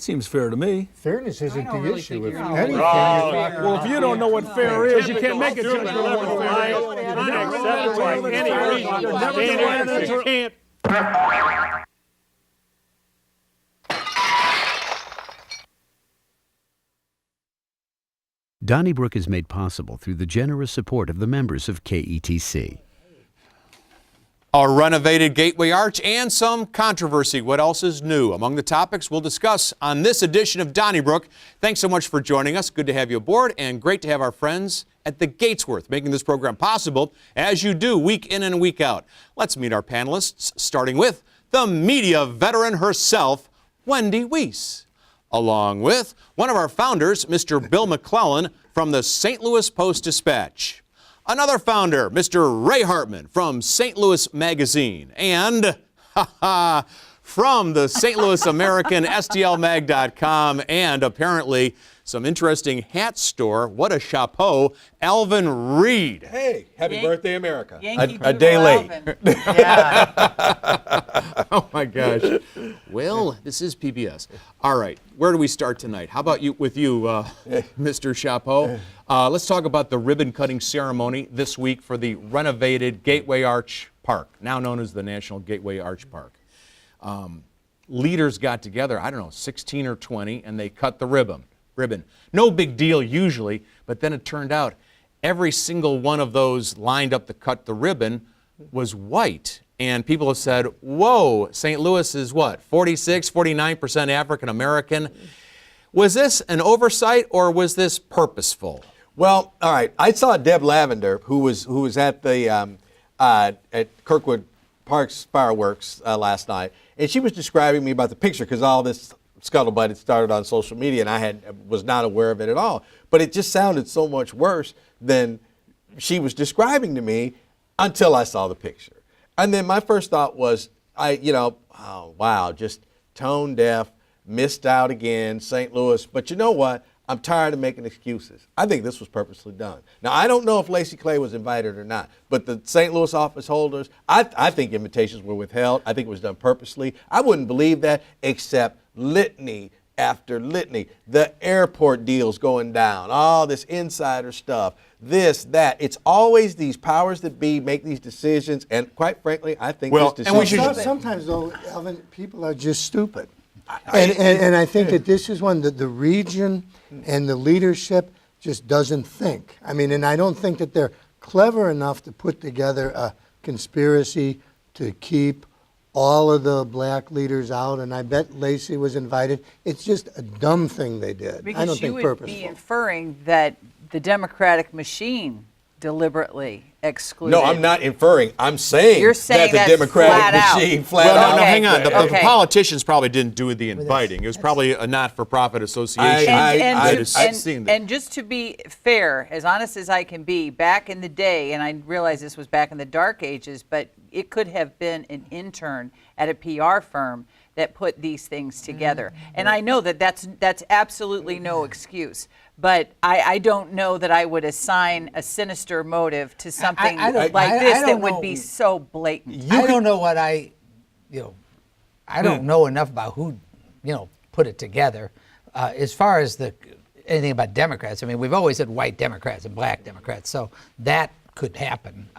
That seems fair to me. Fairness isn't the really issue. think If you're anything, Well, if you don't know what fair is, you can't make a judgment on what fair is. Unacceptable by any reason. You can't. Donnybrook is made possible through the generous support of the members of KETC. A renovated Gateway Arch and some controversy. What else is new? Among the topics we'll discuss on this edition of Donnybrook. Thanks so much for joining us. Good to have you aboard, and great to have our friends at the Gatesworth making this program possible, as you do week in and week out. Let's meet our panelists, starting with the media veteran herself, Wendy Wiese, along with one of our founders, Mr. Bill McClellan from the St. Louis Post-Dispatch. Another founder, Mr. Ray Hartmann from St. Louis Magazine, and from the St. Louis American, STLmag.com, and apparently some interesting hat store. What a chapeau, Alvin Reid. Hey, happy birthday, America. A day late. Yeah. Oh my gosh. Well, this is PBS. All right, where do we start tonight? How about with you, Mr. Chapeau? Let's talk about the ribbon cutting ceremony this week for the renovated Gateway Arch Park, now known as the National Gateway Arch Park. Leaders got together, I don't know, 16 or 20, and they cut the ribbon. No big deal usually, but then it turned out every single one of those lined up to cut the ribbon was white. And people have said, whoa, St. Louis is what, 46, 49% African American? Was this an oversight or was this purposeful? Well, all right. I saw Deb Lavender, who was at the at Kirkwood Park's fireworks last night, and she was describing me about the picture because all this scuttlebutt had started on social media, and I was not aware of it at all. But it just sounded so much worse than she was describing to me until I saw the picture. And then my first thought was, oh, wow, just tone deaf, missed out again, St. Louis. But you know what? I'm tired of making excuses. I think this was purposely done. Now, I don't know if Lacey Clay was invited or not, but the St. Louis office holders, I think invitations were withheld. I think it was done purposely. I wouldn't believe that, except litany after litany. The airport deals going down, all this insider stuff, this, that. It's always these powers that be make these decisions, and quite frankly, I think this decision. Sometimes, though, Alvin, people are just stupid. And I think that this is one that the region and the leadership just doesn't think. I mean, and I don't think that they're clever enough to put together a conspiracy to keep all of the black leaders out, and I bet Lacey was invited. It's just a dumb thing they did. Because I don't think purposeful. Be inferring that the Democratic machine deliberately excluded. No, I'm not inferring. I'm saying, You're saying that the Democratic machine flat out. No, hang on. The politicians probably didn't do the inviting. It was probably a not-for-profit association. And just to be fair, as honest as I can be, back in the day, and I realize this was back in the dark ages, but it could have been an intern at a PR firm that put these things together. And I know that that's absolutely no excuse. But I don't know that I would assign a sinister motive to something like this that would be so blatant. I don't know what I don't know enough about who, put it together. As far as anything about Democrats, I mean, we've always had white Democrats and black Democrats, so that could happen.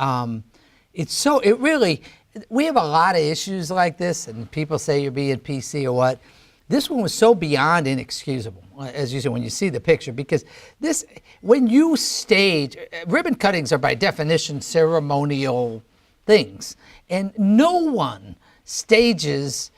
We have a lot of issues like this, and people say you're being PC or what. This one was so beyond inexcusable, as you said, when you see the picture, because when you stage, ribbon cuttings are by definition ceremonial things, and no one stages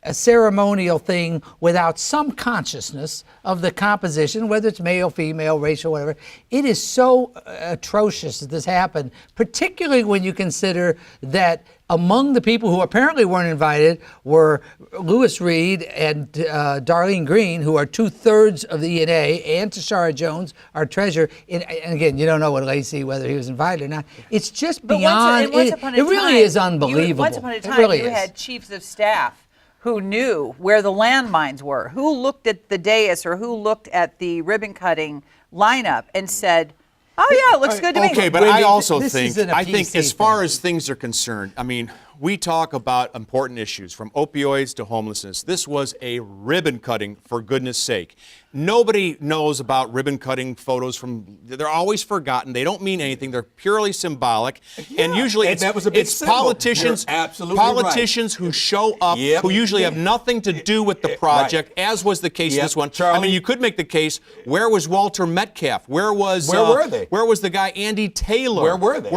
a ceremonial thing without some consciousness of the composition, whether it's male, female, racial, whatever. It is so atrocious that this happened, particularly when you consider that among the people who apparently weren't invited were Reid and Darlene Green, who are 2/3 of the E&A, and Tashara Jones, our treasurer. And again, you don't know what Lacey, whether he was invited or not. It's just beyond, it really is unbelievable. Once upon a time, you had chiefs of staff who knew where the landmines were, who looked at the dais or who looked at the ribbon cutting lineup and said, oh yeah, it looks good to me. Okay, but I also think as far as things are concerned, I mean, we talk about important issues from opioids to homelessness. This was a ribbon cutting, for goodness sake. Nobody knows about ribbon cutting photos they're always forgotten. They don't mean anything. They're purely symbolic. And usually and that was a big it's symbol. politicians, You're absolutely politicians who show up, Yep. who usually have nothing to do with the project, as was the case Yep. this one. Charlie? I mean, you could make the case, where was Walter Metcalf? Where were they? Where was the guy Andy Taylor? Where were they?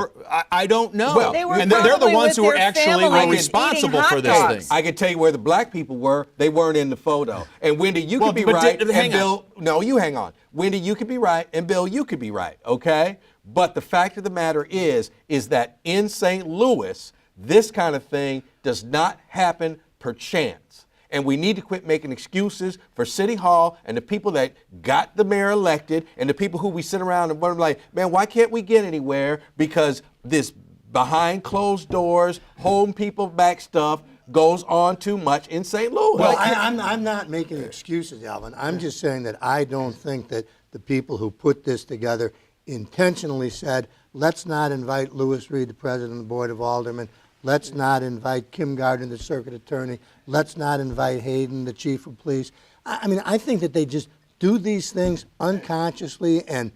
I don't know. Well, They were and they're the probably ones with who were their actually families were responsible eating for hot this dogs. thing. I can tell you where the black people were. They weren't in the photo. And Wendy, you Well, could be but right. hang And on. Bill, no, you hang on. Wendy, you could be right, and Bill, you could be right. Okay. But the fact of the matter is that in St. Louis, this kind of thing does not happen per chance. And we need to quit making excuses for City Hall and the people that got the mayor elected and the people who we sit around and wonder, like, man, why can't we get anywhere? Because this behind closed doors, holding people back stuff goes on too much in St. Louis. Well, I'm not making excuses, Alvin. I'm just saying that I don't think that the people who put this together intentionally said, let's not invite Louis Reid, the president of the Board of Aldermen. Let's not invite Kim Gardner, the circuit attorney. Let's not invite Hayden, the chief of police. I mean, I think that they just do these things unconsciously and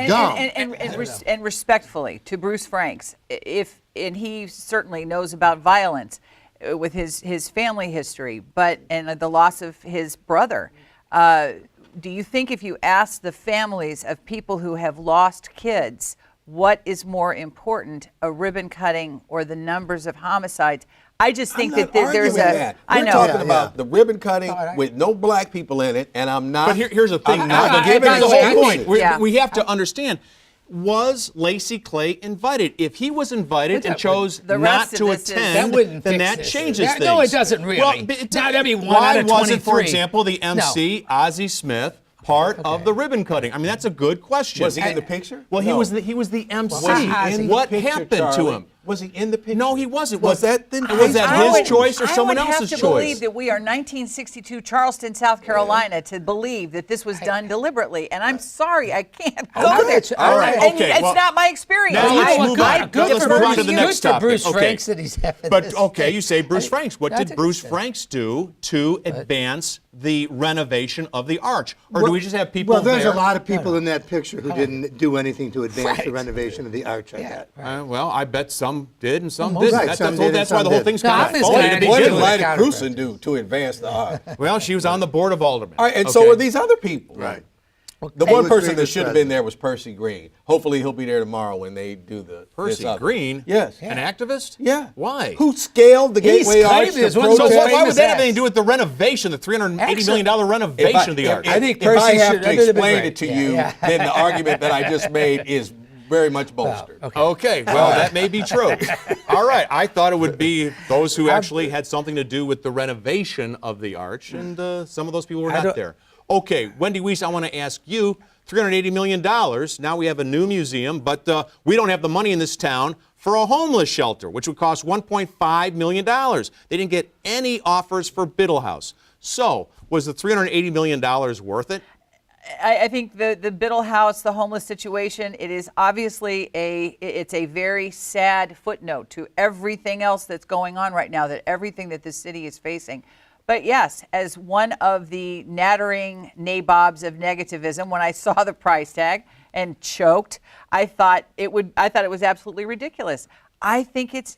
dumb. And respectfully to Bruce Franks, and he certainly knows about violence with his family history, and the loss of his brother. Do you think if you ask the families of people who have lost kids, what is more important, a ribbon cutting or the numbers of homicides? I just think I'm not that there's arguing a. that. I We're know. talking about the ribbon cutting with no black people in it, and I'm not. But here's the thing. I'm giving That's the the whole whole point. point. Yeah. We have to understand. Was Lacey Clay invited? If he was invited and chose The not rest of to this is- attend, That wouldn't then fix that this. changes things. No, it doesn't really. Well, but Not every one why out of wasn't, for 23? example, the MC, Ozzie Smith, part of the ribbon cutting? I mean, that's a good question. Was he in the picture? Well, he No. was the MC. Was he in the What picture, happened to Charlie? him? Was he in the picture? No, he wasn't. Was that the was that I his would- choice or someone I would else's have to choice? believe that we are 1962 Charleston, South Carolina, to believe that this was done deliberately. And I'm sorry, I can't go Okay, there. all right, And okay, it's well, not my experience. now let's I- move I- on. Let's move on to the next Good for topic. Bruce Okay. Franks that he's having But this. okay, you say Bruce Franks. What That's did Bruce interesting. Franks do to advance the renovation of the arch? Or do we just have people Well, there's there? a lot of people in that picture who didn't do anything to advance the renovation of the arch, I bet. Well, I bet some did and some Most didn't. Right, That's, some that's, did and that's why some the whole didn't. thing's No, kind I'm of just phony glad to it begin What did Begin with. with. Lyda Cruson do to advance the art? Well, she was on the board of aldermen. All right, and so Okay. are these other people. Right. The one Louis person Reed that was should have president. been there was Percy Green. Hopefully he'll be there tomorrow when they do the Percy this up. Green? Yes. An activist? Yeah. Why? Who scaled the He's Gateway claimed Arch it as to one of So those protest? why would that have famous anything to do with the renovation, the $380 million renovation of the arch? I think if I Percy have should- to under the explain big it to rate. you, Yeah. then the argument that I just made is very much bolstered. Okay, well, that may be true. All right, I thought it would be those who actually had something to do with the renovation of the arch, and some of those people were not there. Okay, Wendy Wiese, I want to ask you, $380 million, now we have a new museum, but we don't have the money in this town for a homeless shelter, which would cost $1.5 million. They didn't get any offers for Biddle House. So, was the $380 million worth it? I think the Biddle House, the homeless situation, it is obviously it's a very sad footnote to everything else that's going on right now, that everything that the city is facing. But yes, as one of the nattering nabobs of negativism, when I saw the price tag and choked, I thought it was absolutely ridiculous. I think it's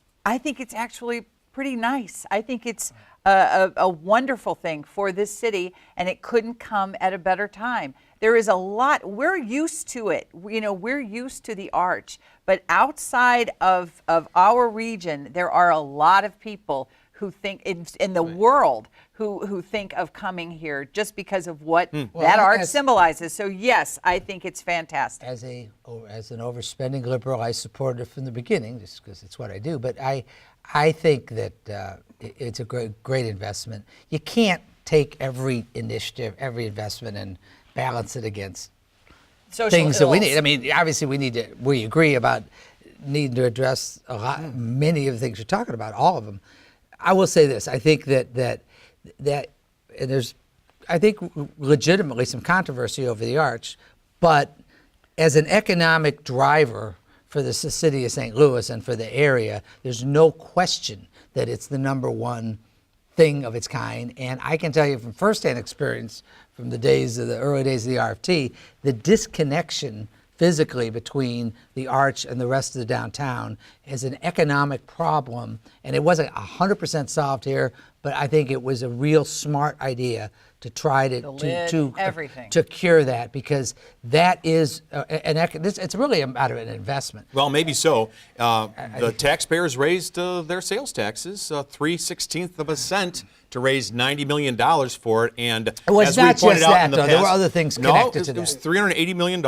actually pretty nice. I think it's a wonderful thing for this city, and it couldn't come at a better time. There is a lot, we're used to it. We're used to the arch, but outside of our region, there are a lot of people who think in the world who think of coming here just because of what that arch symbolizes. So yes, I think it's fantastic. As an overspending liberal, I supported it from the beginning, just because it's what I do. But I think that it's a great investment. You can't take every initiative, every investment, and balance it against Social things that we ills. need. I mean, obviously, we agree about needing to address many of the things you're talking about, all of them. I will say this: I think that and there's, I think, legitimately some controversy over the arch, but as an economic driver for the city of St. Louis and for the area. There's no question that it's the #1 thing of its kind. And I can tell you from firsthand experience from the early days of the RFT, the disconnection physically between the arch and the rest of the downtown is an economic problem. And it wasn't 100% solved here, but I think it was a real smart idea to try to cure that, because that is it's really a matter of an investment. Well, maybe so. The taxpayers raised their sales taxes 3/16 to raise $90 million for it, and it was as not we pointed just out that, in the though. past, There were other things connected to it was that. $380 million,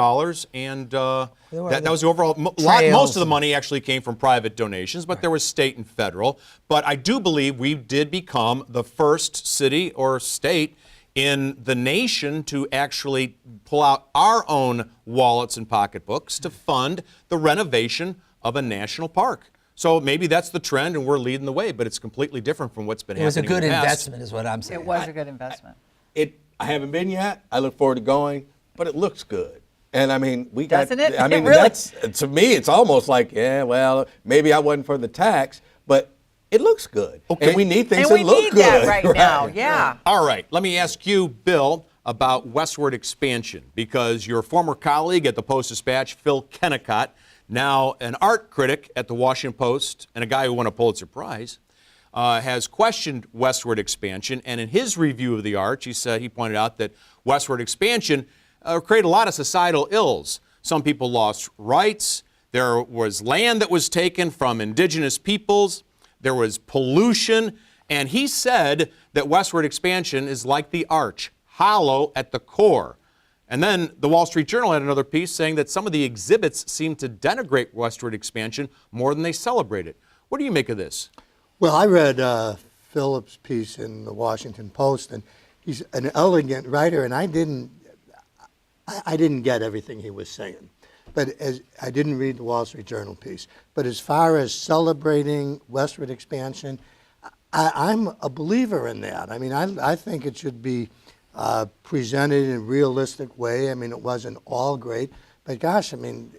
and that was the overall. Most Trails of the money actually came from private donations, but there was state and federal. But I do believe we did become the first city or state in the nation to actually pull out our own wallets and pocketbooks to fund the renovation of a national park. So maybe that's the trend and we're leading the way, but it's completely different from what's been happening. It was a good in the past. investment is what I'm saying. It was a good investment. I haven't been yet. I look forward to going, but it looks good. And I mean, Doesn't it? I mean, It really- that's, to me, it's almost like, yeah, well, maybe I wasn't for the tax, but it looks good. Okay. And we need things And that we look need good. that right now, yeah. All right, let me ask you, Bill, about westward expansion, because your former colleague at the Post-Dispatch, Phil Kennicott, now an art critic at the Washington Post and a guy who won a Pulitzer Prize, has questioned westward expansion. And in his review of the arch, he pointed out that westward expansion created a lot of societal ills. Some people lost rights. There was land that was taken from indigenous peoples. There was pollution. And he said that westward expansion is like the arch, hollow at the core. And then the Wall Street Journal had another piece saying that some of the exhibits seem to denigrate westward expansion more than they celebrate it. What do you make of this? Well, I read Philip's piece in the Washington Post, and he's an elegant writer, and I didn't get everything he was saying. But I didn't read the Wall Street Journal piece. But as far as celebrating westward expansion, I'm a believer in that. I mean, I think it should be presented in a realistic way. I mean, it wasn't all great, but gosh, I mean,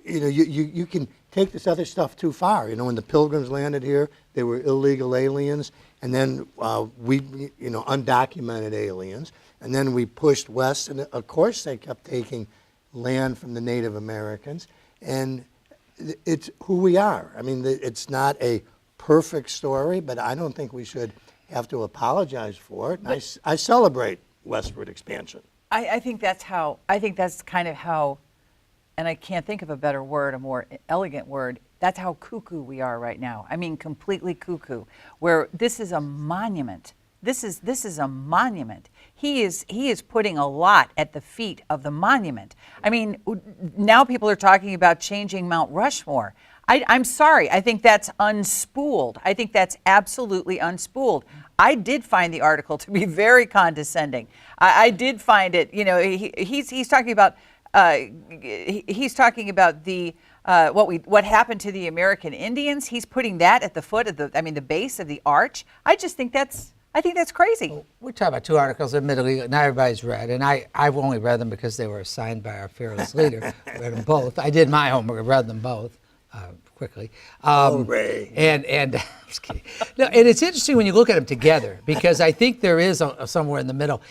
you can take this other stuff too far. When the Pilgrims landed here, they were illegal aliens, and then undocumented aliens, and then we pushed west, and of course they kept taking land from the Native Americans, and it's who we are. I mean, it's not a perfect story, but I don't think we should have to apologize for it. And I celebrate westward expansion. I think that's kind of how, and I can't think of a better word, a more elegant word, that's how cuckoo we are right now. I mean, completely cuckoo, where this is a monument. This is a monument. He is putting a lot at the feet of the monument. I mean, now people are talking about changing Mount Rushmore. I'm sorry. I think that's unspooled. I think that's absolutely unspooled. I did find the article to be very condescending. I did find it. He's talking about the what happened to the American Indians. He's putting that at the foot of the base of the arch. I think that's crazy. We're talking about two articles, admittedly, not everybody's read, and I've only read them because they were assigned by our fearless leader. Read them both. I did my homework. I read them both quickly. Ray. And I'm just kidding. No, and it's interesting when you look at them together, because I think there is somewhere in the middle.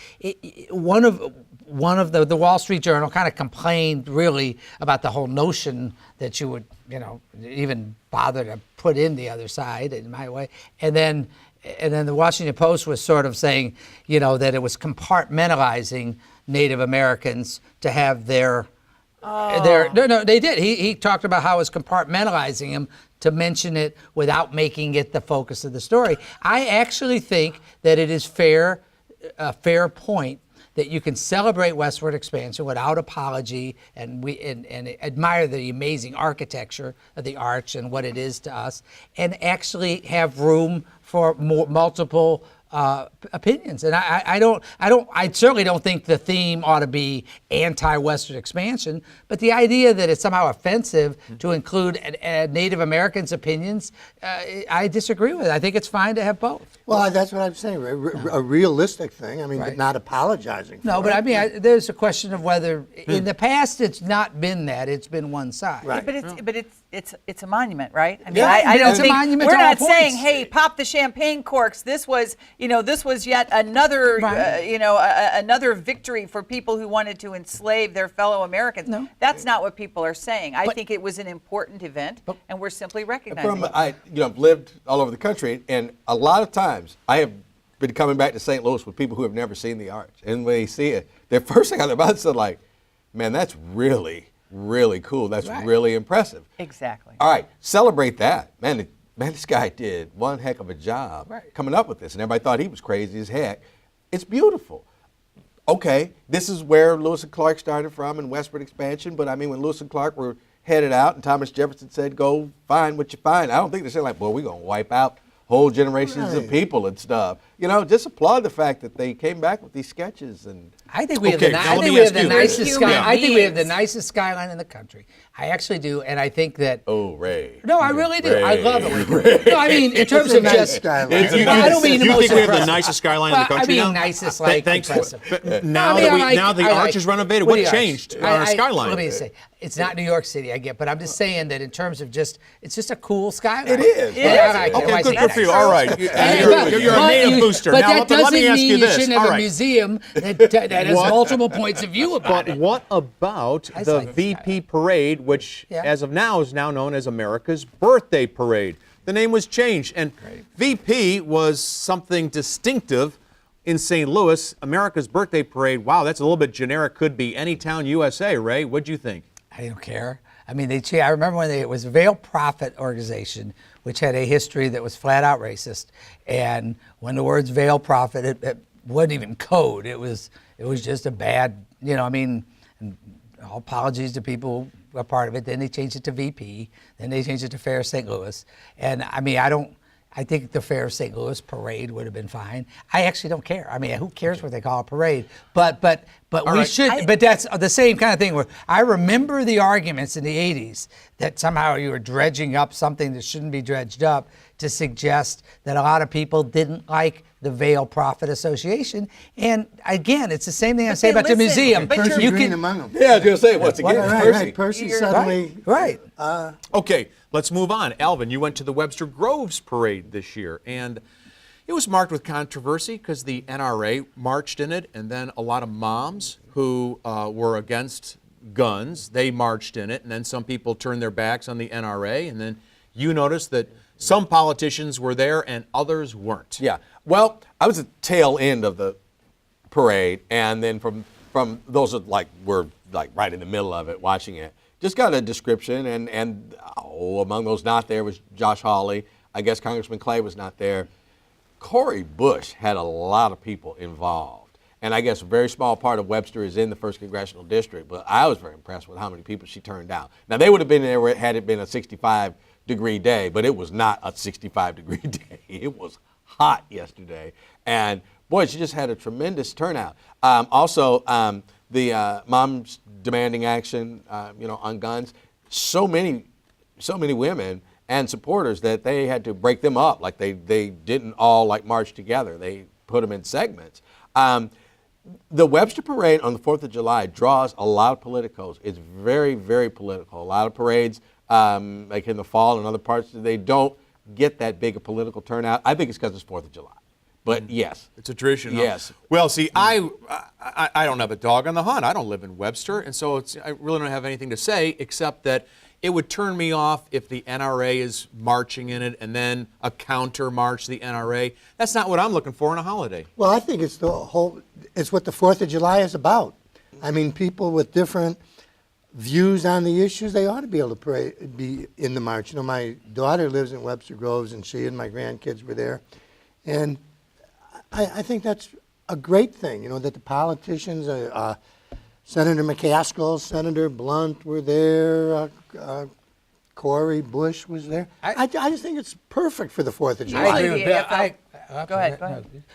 One of the Wall Street Journal kind of complained really about the whole notion that you would even bother to put in the other side, in my way, and then the Washington Post was sort of saying, that it was compartmentalizing Native Americans to have their no, they did. He talked about how it was compartmentalizing them to mention it without making it the focus of the story. I actually think that it is a fair point that you can celebrate westward expansion without apology and admire the amazing architecture of the arch and what it is to us, and actually have room for multiple opinions, and I certainly don't think the theme ought to be anti-Western expansion, but the idea that it's somehow offensive to include Native Americans' opinions, I disagree with. I think it's fine to have both. Well, that's what I'm saying. A realistic thing. I mean, but not apologizing. No, for but it. I mean, there's a question of whether in the past it's not been that; it's been one side. Right. But it's a monument, right? I mean, Yeah, I but don't it's a think monument we're to all not saying, points. "Hey, pop the champagne corks." This was yet another, Right. another victory for people who wanted to enslave their fellow Americans. No. That's not what people are saying. I think it was an important event, and we're simply recognizing it. I've lived all over the country, and a lot of times I have been coming back to St. Louis with people who have never seen the arch, and when they see it, their first thing out of their mouth is like, "Man, that's really, really cool. That's Right. really impressive." Exactly. All right, celebrate that, man. This guy did one heck of a job coming up with this, and everybody thought he was crazy as heck. It's beautiful. Okay, this is where Lewis and Clark started from in westward expansion, but I mean, when Lewis and Clark were headed out and Thomas Jefferson said, "Go find what you find," I don't think they're saying like, "Well, we're going to wipe out whole generations of people and stuff." Just applaud the fact that they came back with these sketches. And I think we have Okay, the, now I let think me we have ask the you. nicest We're sky. I think we have the human nicest skyline in the country. I actually do, and I think that. oh, Ray. No, I really do. I Ray. love it. No, I mean in terms It's a of nice just. skyline. I don't mean the you most think we have the impressive. nicest skyline in the country I mean, now? nicest, like, Thanks. impressive. But now I mean, that the I arch like- is renovated, with what the arch. changed on our skyline? Let me say, it's not New York City, I get, but I'm just saying that in terms of it's just a cool skyline. It is. Yeah, I like it. Okay, Why good, say good for you. nice? All right. You're a native booster. But Now, that let doesn't me ask mean you you this. shouldn't All have a right. museum that has multiple points of view about But it. what about I the like the VP parade, which Yeah. as of now is now known as America's Birthday Parade? The name was changed, and VP was something distinctive in St. Louis. America's Birthday Parade, wow, that's a little bit generic. Could be any town USA, Ray. What'd you think? I don't care. I mean, I remember when it was a Veil Prophet organization, which had a history that was flat out racist. And when the words Veil Prophet, it wasn't even code. It was just a bad, and all apologies to people who are part of it. Then they changed it to VP. Then they changed it to Fair St. Louis. And I mean, I think the Fair St. Louis parade would have been fine. I actually don't care. I mean, who cares what they call a parade? But we should. But that's the same kind of thing. Where I remember the arguments in the '80s that somehow you were dredging up something that shouldn't be dredged up to suggest that a lot of people didn't like the Veil Prophet Association. And again, it's the same thing I say about the listen, museum. but Percy you're- Green among them. Yeah, I was going to say, once again, Percy. Percy suddenly. Right. Okay, let's move on. Alvin, you went to the Webster Groves Parade this year, and it was marked with controversy because the NRA marched in it, and then a lot of moms who were against guns, they marched in it, and then some people turned their backs on the NRA, and then you noticed that some politicians were there and others weren't. Yeah. Well, I was at the tail end of the parade, and then from those that were right in the middle of it, watching it, just got a description, and among those not there was Josh Hawley. I guess Congressman Clay was not there. Cori Bush had a lot of people involved, and I guess a very small part of Webster is in the 1st Congressional District, but I was very impressed with how many people she turned out. Now, they would have been there had it been a 65-degree day, but it was not a 65-degree day. It was hot yesterday, and boy, she just had a tremendous turnout. Also, the moms demanding action, on guns. So many women and supporters that they had to break them up. Like they didn't all march together. They put them in segments. The Webster Parade on the 4th of July draws a lot of politicos. It's very, very political. A lot of parades, like in the fall and other parts, they don't get that big a political turnout. I think it's because it's 4th of July. But yes. It's a tradition. Huh? Yes. Well, see, I don't have a dog on the hunt. I don't live in Webster, and so I really don't have anything to say except that it would turn me off if the NRA is marching in it and then a counter march to the NRA. That's not what I'm looking for in a holiday. Well, I think it's it's what the 4th of July is about. I mean, people with different views on the issues, they ought to be able to be in the march. My daughter lives in Webster Groves, and she and my grandkids were there. And I think that's a great thing, that the politicians, Senator McCaskill, Senator Blunt were there, Cori Bush was there. I just think it's perfect for the 4th of July. I agree with Bill. Go ahead.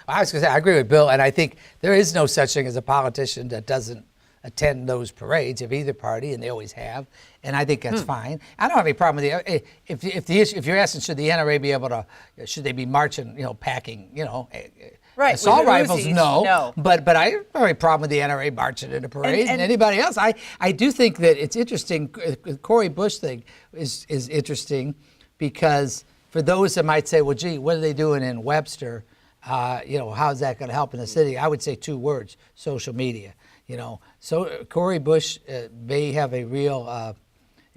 I was going to say, I agree with Bill, and I think there is no such thing as a politician that doesn't attend those parades of either party, and they always have, and I think that's fine. I don't have any problem with the if you're asking should the NRA be able to, should they be marching, packing, Right, assault with rifles? Uzis, No. no. But I don't have any problem with the NRA marching in a parade and anybody else. I do think that it's interesting. The Cori Bush thing is interesting because for those that might say, well, gee, what are they doing in Webster? How's that going to help in the city? I would say 2 words: social media. So Cori Bush may have a real.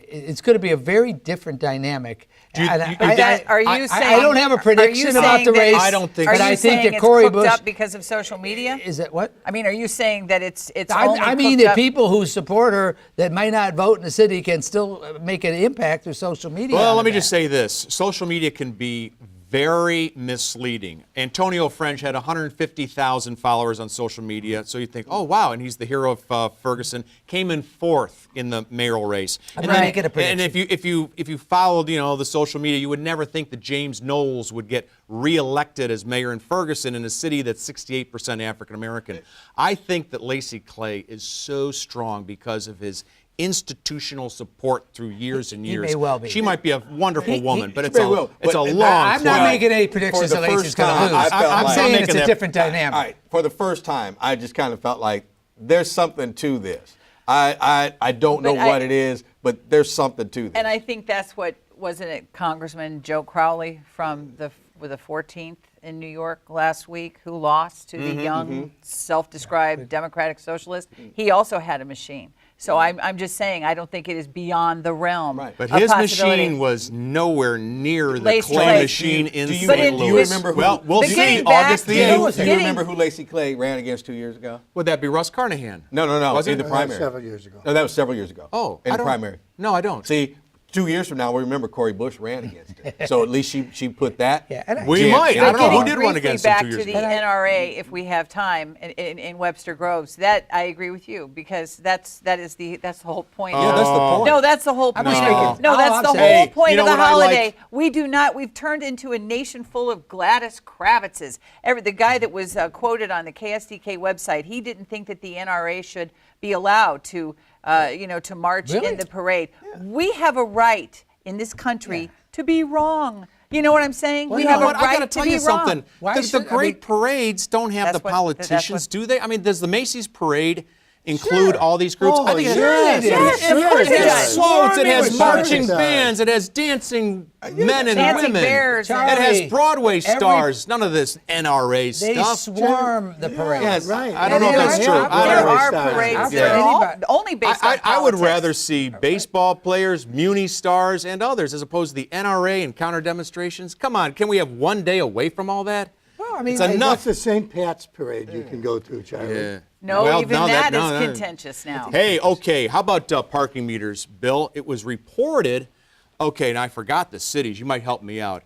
It's going to be a very different dynamic. Are you saying? I don't have a prediction about the race. I don't think. Are But you I think saying that it's Cori cooked Bush up because of social media? Is it what? I mean, are you saying that it's I mean, cooked the up? people who support her that might not vote in the city can still make an impact through social media. Well, let me just say this. Social media can be very misleading. Antonio French had 150,000 followers on social media, so you think, oh, wow, and he's the hero of Ferguson, came in 4th in the mayoral race. I'm And not then- making a prediction. And if you followed, the social media, you would never think that James Knowles would get reelected as mayor in Ferguson in a city that's 68% African American. I think that Lacey Clay is so strong because of his institutional support through years and He years. may well be. She might be a wonderful woman, but it's very a well. it's a But long. I'm not play. making any predictions For that the Lacey's first going to time, lose. I felt I'm like- saying I'm it's a making different All dynamic. right, for the first time, I just kind of felt like there's something to this. I don't know But what it is, but there's something to this. And I think that's what, wasn't it Congressman Joe Crowley from the 14th in New York last week who lost to the young, self-described Democratic Socialist? He also had a machine. So I'm just saying, I don't think it is beyond the realm. Right. But of his possibility. machine was nowhere near the Lacey Clay Clay. machine in do you, St. do you Louis. remember who? Well, we'll But see getting back August the to- 8th. Do you Getting- remember who Lacey Clay ran against 2 years ago? Would that be Russ Carnahan? No. Was it? In the primary. Several years ago. No, that was several years ago. Oh, in I the don't- primary. No, I don't. See, 2 years from now, we remember Cori Bush ran against it. So at least she put that. Yeah, and I- We jam might. in I the don't know. Who car. did run Briefly against him back 2 years to the ago? NRA, if we have time, in Webster Groves. That I agree with you because that's the whole point. Yeah, that's the point. No, that's the whole point. just making- No, all that's I'm the saying- whole Hey, point you know of the what I like? holiday. We've turned into a nation full of Gladys Kravitzes. The guy that was quoted on the KSDK website, he didn't think that the NRA should be allowed to, to march Really? in the parade. We have a right in this country to be wrong. You know what I'm saying? Well, we you have know a what? right I got to to tell be you wrong. something. Why The should- I great mean- parades don't have the That's what- politicians, that's do they? I mean, does the Macy's parade include all these groups? Oh, I think yes, it yes, has of course it does. floats, it has Swarming marching with bands, it has dancing men and Dancing women. bears It and- has Charlie, Broadway every- stars. None of this NRA They stuff. swarm the parade. Yes, Right. I don't know if Yeah, that's yeah, true. yeah. I There don't know. are stars. parades Yeah. that are all, Anybody- only based on I would politics. rather see baseball players, Muni stars, and others as opposed to the NRA and counter demonstrations. Come on, can we have one day away from all that? Well, I mean, It's hey, enough. That's the St. Pat's parade you can go to, Charlie. Yeah. No, Well, even now that is no. contentious now. Hey, okay, how about parking meters, Bill? It was reported, okay, and I forgot the cities. You might help me out.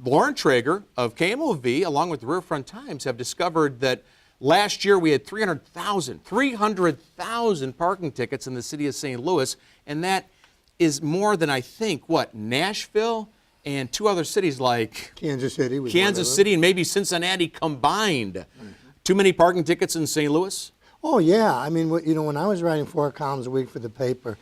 Lauren Traeger of KMOV, along with the Riverfront Times, have discovered that last year we had 300,000 parking tickets in the city of St. Louis, and that is more than I think, Nashville and 2 other cities like Kansas City was one of Kansas them. City and maybe Cincinnati combined. Too many parking tickets in St. Louis? Oh, yeah. I mean, when I was writing 4 columns a week for the paper,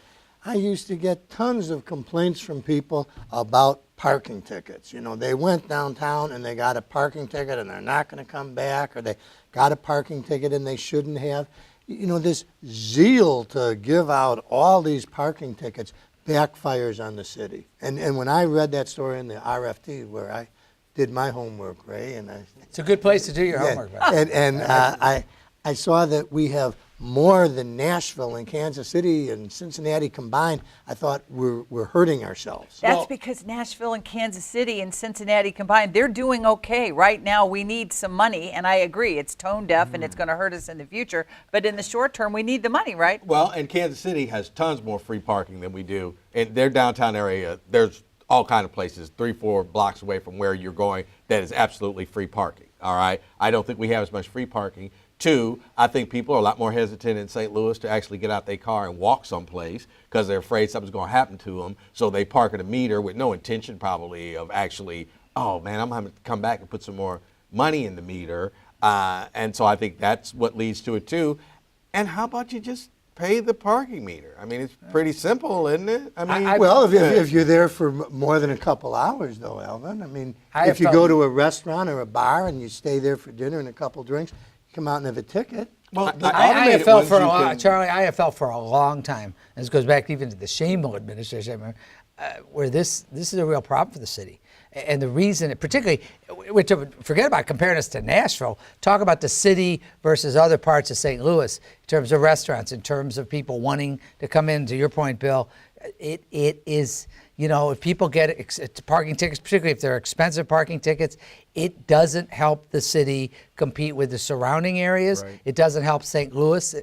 I used to get tons of complaints from people about parking tickets. They went downtown and they got a parking ticket and they're not going to come back, or they got a parking ticket and they shouldn't have. This zeal to give out all these parking tickets backfires on the city. And when I read that story in the RFT, where I did my homework, Ray, and it's a good place to do your homework. Right? I saw that we have more than Nashville and Kansas City and Cincinnati combined. I thought we're hurting ourselves. That's because Nashville and Kansas City and Cincinnati combined, they're doing okay. Right now, we need some money, and I agree, it's tone deaf and it's going to hurt us in the future. But in the short term, we need the money, right? Well, and Kansas City has tons more free parking than we do. In their downtown area, there's all kind of places 3-4 blocks away from where you're going that is absolutely free parking. All right. I don't think we have as much free parking. 2, I think people are a lot more hesitant in St. Louis to actually get out their car and walk someplace because they're afraid something's going to happen to them. So they park at a meter with no intention probably of actually oh man, I'm having to come back and put some more money in the meter. And so I think that's what leads to it too. And how about you just pay the parking meter? I mean, it's pretty simple, isn't it? I mean, Well, if you're there for more than a couple hours, though, Alvin, I mean, I if you felt- go to a restaurant or a bar and you stay there for dinner and a couple drinks, you come out and have a ticket. well, the I have automated felt ones for you a long, can- Charlie. I have felt for a long time, and this goes back even to the Shameful administration, where this is a real problem for the city. And the reason, particularly, forget about comparing us to Nashville. Talk about the city versus other parts of St. Louis in terms of restaurants, in terms of people wanting to come in. To your point, Bill, it is, if people get parking tickets, particularly if they're expensive parking tickets, it doesn't help the city compete with the surrounding areas. Right. It doesn't help St. Louis.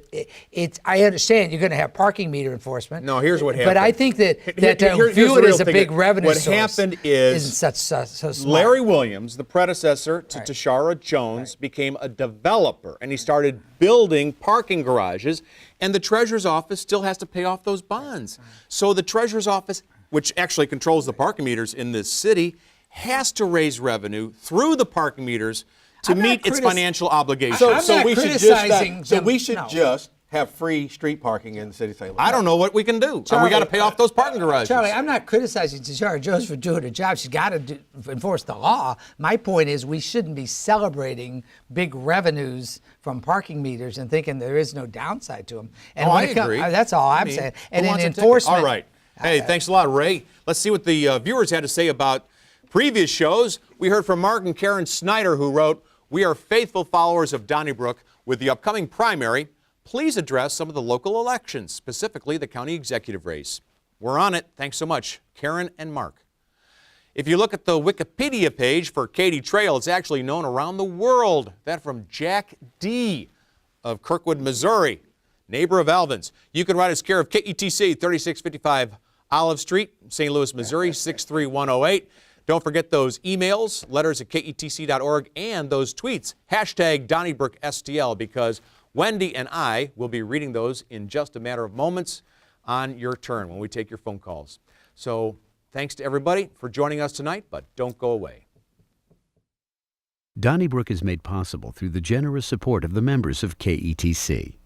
I understand you're going to have parking meter enforcement. No, here's what But happened. I think that Here's to view the it real as a thing. big revenue What source happened is isn't so smart. Larry Williams, the predecessor to Right. Tashara Jones, became a developer, and he started building parking garages, and the Treasurer's Office still has to pay off those bonds. So the Treasurer's Office, which actually controls the parking meters in this city, has to raise revenue through the parking meters to I'm not meet its critic- financial obligations. I'm So not we should criticizing just, so them, we should no. just have free street parking in the city of St. Louis. I don't know what we can do. So we got to pay off those parking garages. Charlie, I'm not criticizing Tashara Jones for doing her job. She's got to enforce the law. My point is we shouldn't be celebrating big revenues from parking meters and thinking there is no downside to them. And Oh, when I agree. That's all I'm I mean, saying. who And in wants a ticket? enforcement. All right. Hey, thanks a lot, Ray. Let's see what the viewers had to say about previous shows. We heard from Mark and Karen Snyder, who wrote, "We are faithful followers of Donnybrook. With the upcoming primary, please address some of the local elections, specifically the county executive race." We're on it. Thanks so much, Karen and Mark. If you look at the Wikipedia page for Katy Trail, it's actually known around the world. That from Jack D. of Kirkwood, Missouri, neighbor of Alvin's. You can write us care of KETC, 3655 Olive Street, St. Louis, Missouri, 63108. Don't forget those emails, letters at ketc.org, and those tweets, hashtag Donnybrook STL, because Wendy and I will be reading those in just a matter of moments on your turn when we take your phone calls. So thanks to everybody for joining us tonight, but don't go away. Donnybrook is made possible through the generous support of the members of KETC.